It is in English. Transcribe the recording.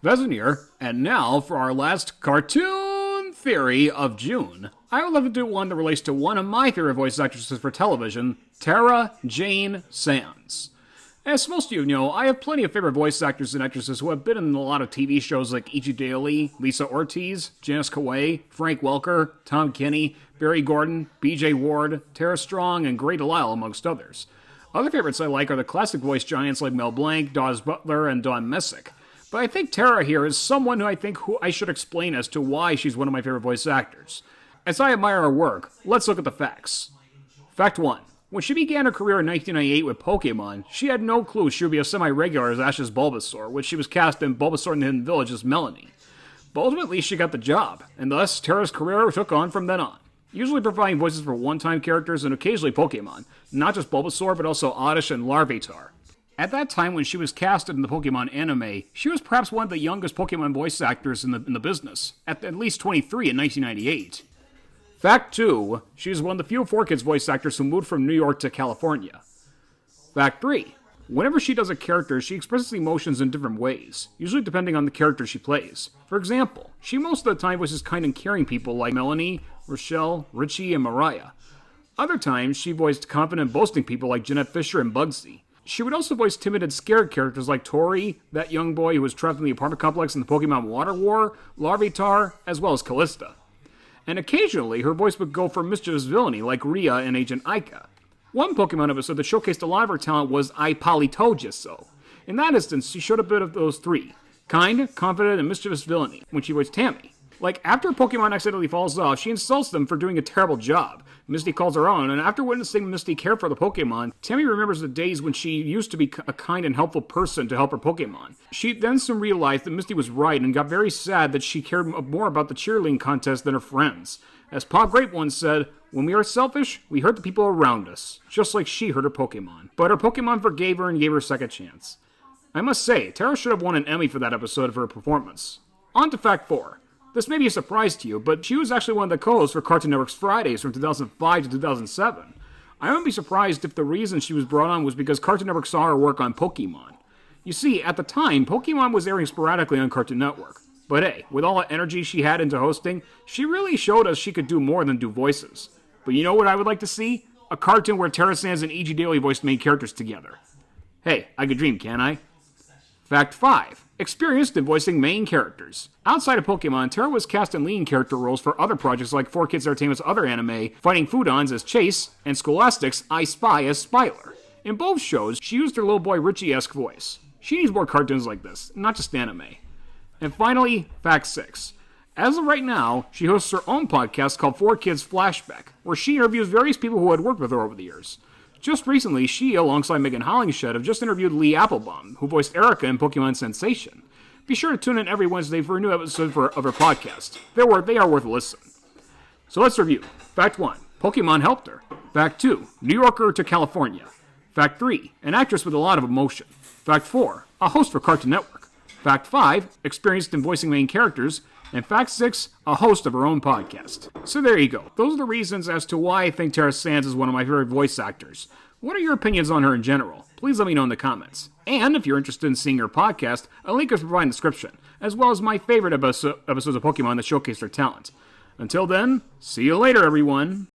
Vezin here, and now for our last cartoon theory of June. I would love to do one that relates to one of my favorite voice actresses for television, Tara Jane Sands. As most of you know, I have plenty of favorite voice actors and actresses who have been in a lot of TV shows like E.G. Daily, Lisa Ortiz, Janice Kawai, Frank Welker, Tom Kenny, Barry Gordon, B.J. Ward, Tara Strong, and Grey DeLisle, amongst others. Other favorites I like are the classic voice giants like Mel Blanc, Dawes Butler, and Don Messick. But I think Tara here is someone who I should explain as to why she's one of my favorite voice actors. As I admire her work, let's look at the facts. Fact 1. When she began her career in 1998 with Pokemon, she had no clue she would be a semi-regular as Ash's Bulbasaur, which she was cast in Bulbasaur in the Hidden Village as Melanie. But ultimately, she got the job, and thus Tara's career took on from then on. Usually providing voices for one-time characters and occasionally Pokemon, not just Bulbasaur but also Oddish and Larvitar. At that time, when she was casted in the Pokemon anime, she was perhaps one of the youngest Pokemon voice actors in the business, at least 23 in 1998. Fact 2, she is one of the few 4Kids voice actors who moved from New York to California. Fact 3, whenever she does a character, she expresses emotions in different ways, usually depending on the character she plays. For example, she most of the time voices kind and caring people like Melanie, Rochelle, Richie, and Mariah. Other times, she voiced confident, boasting people like Jeanette Fisher and Bugsy. She would also voice timid and scared characters like Tori, that young boy who was trapped in the apartment complex in the Pokemon Water War, Larvitar, as well as Callista. And occasionally, her voice would go for mischievous villainy like Rhea and Agent Aika. One Pokemon episode that showcased a lot of her talent was I Polly Told Ya So. In that instance, she showed a bit of those three: kind, confident, and mischievous villainy, when she voiced Tammy. Like, after a Pokemon accidentally falls off, she insults them for doing a terrible job. Misty calls her own, and after witnessing Misty care for the Pokemon, Tammy remembers the days when she used to be a kind and helpful person to help her Pokemon. She then soon realized that Misty was right and got very sad that she cared more about the cheerleading contest than her friends. As Pa Grape once said, when we are selfish, we hurt the people around us, just like she hurt her Pokemon. But her Pokemon forgave her and gave her a second chance. I must say, Tara should have won an Emmy for that episode for her performance. On to Fact 4. This may be a surprise to you, but she was actually one of the co-hosts for Cartoon Network's Fridays from 2005 to 2007. I wouldn't be surprised if the reason she was brought on was because Cartoon Network saw her work on Pokemon. You see, at the time, Pokemon was airing sporadically on Cartoon Network. But hey, with all the energy she had into hosting, she really showed us she could do more than do voices. But you know what I would like to see? A cartoon where Tara Sands and E.G. Daily voiced main characters together. Hey, I could dream, can't I? Fact 5. Experienced in voicing main characters. Outside of Pokemon, Tara was cast in leading character roles for other projects like 4Kids Entertainment's other anime, Fighting Foodons as Chase, and Scholastic's I Spy as Spyler. In both shows, she used her little boy Richie-esque voice. She needs more cartoons like this, not just anime. And finally, Fact 6. As of right now, she hosts her own podcast called 4Kids Flashback, where she interviews various people who had worked with her over the years. Just recently, she, alongside Megan Hollingshed, have just interviewed Lee Applebaum, who voiced Erica in Pokemon Sensation. Be sure to tune in every Wednesday for a new episode of her podcast. They are worth a listen. So let's review. Fact 1. Pokemon helped her. Fact 2. New Yorker to California. Fact 3. An actress with a lot of emotion. Fact 4. A host for Cartoon Network. Fact 5. Experienced in voicing main characters. And Fact 6, a host of her own podcast. So there you go. Those are the reasons as to why I think Tara Sands is one of my favorite voice actors. What are your opinions on her in general? Please let me know in the comments. And if you're interested in seeing her podcast, a link is provided in the description, as well as my favorite episodes of Pokemon that showcase her talent. Until then, see you later, everyone.